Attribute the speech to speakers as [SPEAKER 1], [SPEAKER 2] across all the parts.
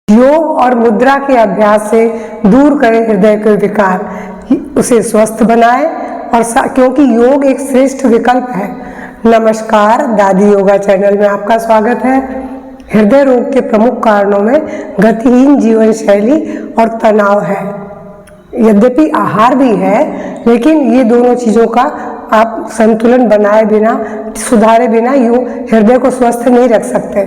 [SPEAKER 1] योग और मुद्रा के अभ्यास से दूर करें हृदय के विकार, उसे स्वस्थ बनाएं और क्योंकि योग एक श्रेष्ठ विकल्प है। नमस्कार, दादी योगा चैनल में आपका स्वागत है। हृदय रोग के प्रमुख कारणों में गतिहीन जीवन शैली और तनाव है। यद्यपि आहार भी है, लेकिन ये दोनों चीज़ों का आप संतुलन बनाए बिना, सुधारे बिना हृदय को स्वस्थ नहीं रख सकते।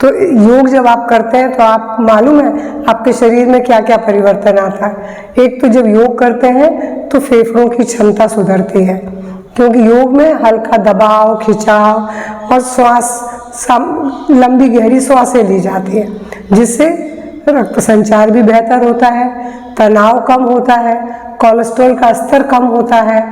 [SPEAKER 1] तो योग जब आप करते हैं तो आप मालूम है आपके शरीर में क्या क्या परिवर्तन आता है। एक तो जब योग करते हैं तो फेफड़ों की क्षमता सुधरती है, क्योंकि योग में हल्का दबाव, खिंचाव और श्वास, लंबी गहरी सांसें ली जाती है, जिससे रक्त संचार भी बेहतर होता है, तनाव कम होता है, कोलेस्ट्रॉल का स्तर कम होता है।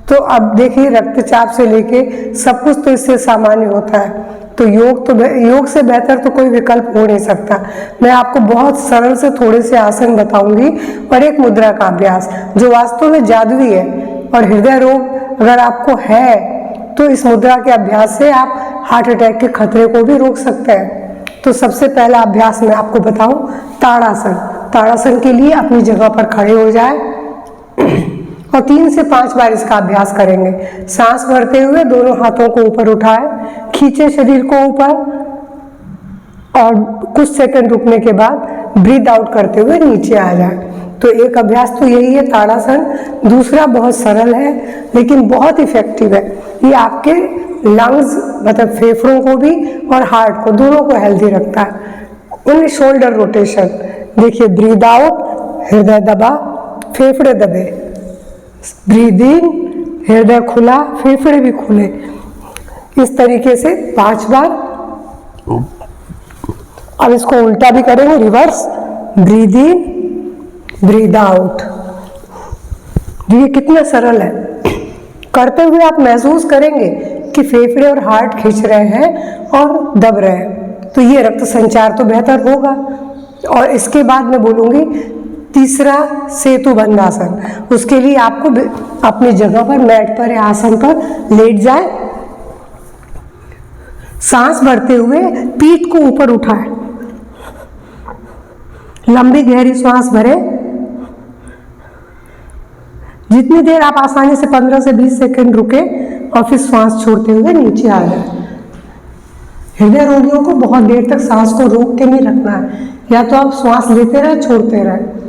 [SPEAKER 1] तो अब देखिए, रक्तचाप से लेके सब कुछ तो इससे सामान्य होता है। तो योग से बेहतर तो कोई विकल्प हो नहीं सकता। मैं आपको बहुत सरल से थोड़े से आसन बताऊंगी और एक मुद्रा का अभ्यास जो वास्तव में जादुई है। और हृदय रोग अगर आपको है तो इस मुद्रा के अभ्यास से आप हार्ट अटैक के खतरे को भी रोक सकते हैं। तो सबसे पहला अभ्यास मैं आपको बताऊं, ताड़ासन। ताड़ासन के लिए अपनी जगह पर खड़े हो जाए और 3 से 5 बार इसका अभ्यास करेंगे। सांस भरते हुए दोनों हाथों को ऊपर उठाए, खींचे शरीर को ऊपर और कुछ सेकंड रुकने के बाद ब्रीथ आउट करते हुए नीचे आ जाए। तो एक अभ्यास तो यही है ताड़ासन। दूसरा बहुत सरल है लेकिन बहुत इफेक्टिव है। ये आपके लंग्स मतलब फेफड़ों को भी और हार्ट को, दोनों को हेल्दी रखता है। उन शोल्डर रोटेशन देखिए, ब्रीथ आउट, हृदय दबा, फेफड़े दबे, ब्रीथ इन, हृदय खुला, फेफड़े भी खुले। इस तरीके से 5 बार। अब इसको उल्टा भी करेंगे, रिवर्स, ब्रीथ इन, ब्रीथ आउट। ये कितना सरल है। करते हुए आप महसूस करेंगे कि फेफड़े और हार्ट खींच रहे हैं और दब रहे हैं, तो ये रक्त संचार तो बेहतर होगा। और इसके बाद मैं बोलूँगी तीसरा, सेतु बंधासन। उसके लिए आपको अपनी जगह पर, मैट पर या आसन पर लेट जाए, सांस भरते हुए पीठ को ऊपर उठाए, लंबी गहरी सांस भरे। जितनी देर आप आसानी से 15 से 20 सेकंड रुके और फिर सांस छोड़ते हुए नीचे आ जाए। हृदय रोगियों को बहुत देर तक सांस को रोक के नहीं रखना है, या तो आप सांस लेते रहे, छोड़ते रहे।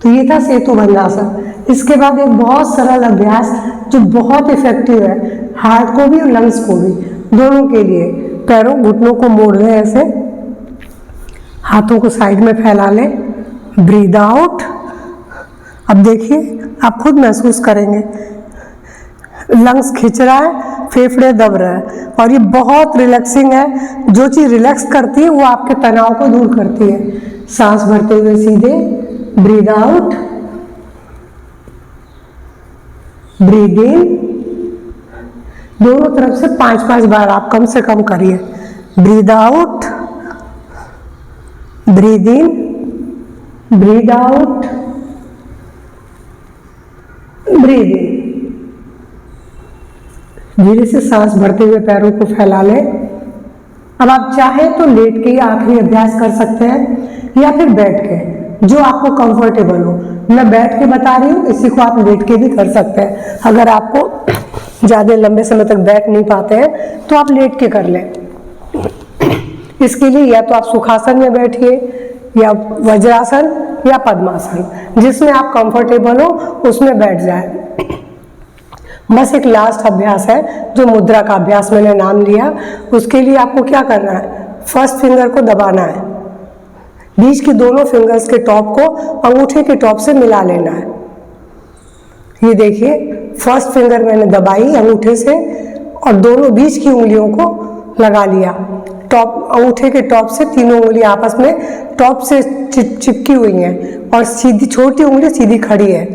[SPEAKER 1] तो ये था सेतु बंधासन। इसके बाद एक बहुत सरल अभ्यास जो बहुत इफेक्टिव है, हार्ट को भी और लंग्स को भी, दोनों के लिए। पैरों, घुटनों को मोड़ लें ऐसे, हाथों को साइड में फैला लें, ब्रीथ आउट। अब देखिए, आप खुद महसूस करेंगे लंग्स खिंच रहा है, फेफड़े दब रहे हैं, और ये बहुत रिलैक्सिंग है। जो चीज़ रिलैक्स करती है वो आपके तनाव को दूर करती है। सांस भरते हुए सीधे, ब्रीथ आउट, ब्रीथ इन। दोनों तरफ से 5-5 बार आप कम से कम करिए। ब्रीथ आउट, ब्रीथ इन, ब्रीथ आउट, ब्रीथ इन। धीरे से सांस भरते हुए पैरों को फैला लें। अब आप चाहें तो लेट के ही आखिरी अभ्यास कर सकते हैं या फिर बैठ के, जो आपको कंफर्टेबल हो। मैं बैठ के बता रही हूँ, इसी को आप लेट के भी कर सकते हैं। अगर आपको ज़्यादा लंबे समय तक बैठ नहीं पाते हैं तो आप लेट के कर लें। इसके लिए या तो आप सुखासन में बैठिए, या वज्रासन या पद्मासन, जिसमें आप कंफर्टेबल हो उसमें बैठ जाए। बस एक लास्ट अभ्यास है जो मुद्रा का अभ्यास मैंने नाम लिया। उसके लिए आपको क्या करना है, फर्स्ट फिंगर को दबाना है, बीच की दोनों फिंगर्स के टॉप को अंगूठे के टॉप से मिला लेना है। ये देखिए, फर्स्ट फिंगर मैंने दबाई अंगूठे से और दोनों बीच की उंगलियों को लगा लिया। टॉप, अंगूठे के टॉप से तीनों उंगली आपस में टॉप से चिपकी हुई हैं और सीधी छोटी उंगली सीधी खड़ी है।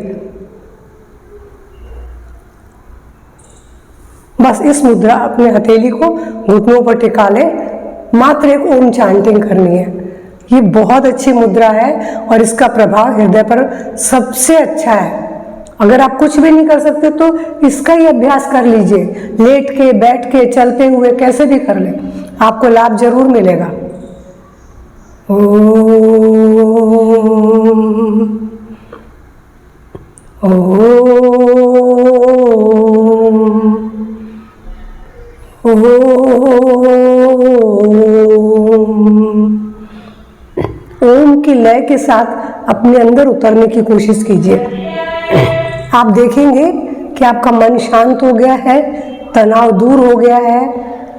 [SPEAKER 1] बस इस मुद्रा, अपने हथेली को घुटनों पर टिका लें, मात्र एक ओम चांटिंग करनी है। ये बहुत अच्छी मुद्रा है और इसका प्रभाव हृदय पर सबसे अच्छा है। अगर आप कुछ भी नहीं कर सकते तो इसका ही अभ्यास कर लीजिए, लेट के, बैठ के, चलते हुए, कैसे भी कर लें, आपको लाभ जरूर मिलेगा। ओम की लय के साथ अपने अंदर उतरने की कोशिश कीजिए। आप देखेंगे कि आपका मन शांत हो गया है, तनाव दूर हो गया है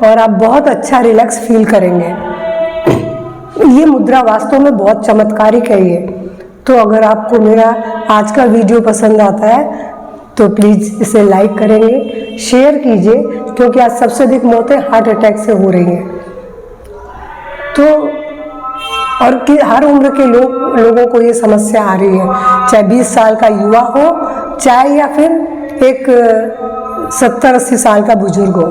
[SPEAKER 1] और आप बहुत अच्छा रिलैक्स फील करेंगे। ये मुद्रा वास्तव में बहुत चमत्कारिक है ये। तो अगर आपको मेरा आज का वीडियो पसंद आता है तो प्लीज़ इसे लाइक करेंगे, शेयर कीजिए, क्योंकि आज सबसे अधिक मौतें हार्ट अटैक से हो रही हैं। तो और कि हर उम्र के लोगों को ये समस्या आ रही है, चाहे 20 साल का युवा हो, चाहे या फिर एक 70-80 साल का बुजुर्ग हो,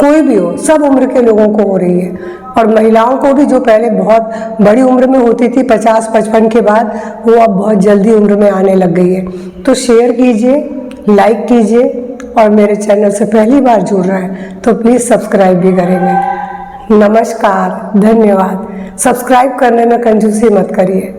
[SPEAKER 1] कोई भी हो, सब उम्र के लोगों को हो रही है। और महिलाओं को भी, जो पहले बहुत बड़ी उम्र में होती थी 50-55 के बाद, वो अब बहुत जल्दी उम्र में आने लग गई है। तो शेयर कीजिए, लाइक कीजिए और मेरे चैनल से पहली बार जुड़ रहे हैं तो प्लीज़ सब्सक्राइब भी करेंगे। नमस्कार, धन्यवाद। सब्सक्राइब करने में कंजूसी मत करिए।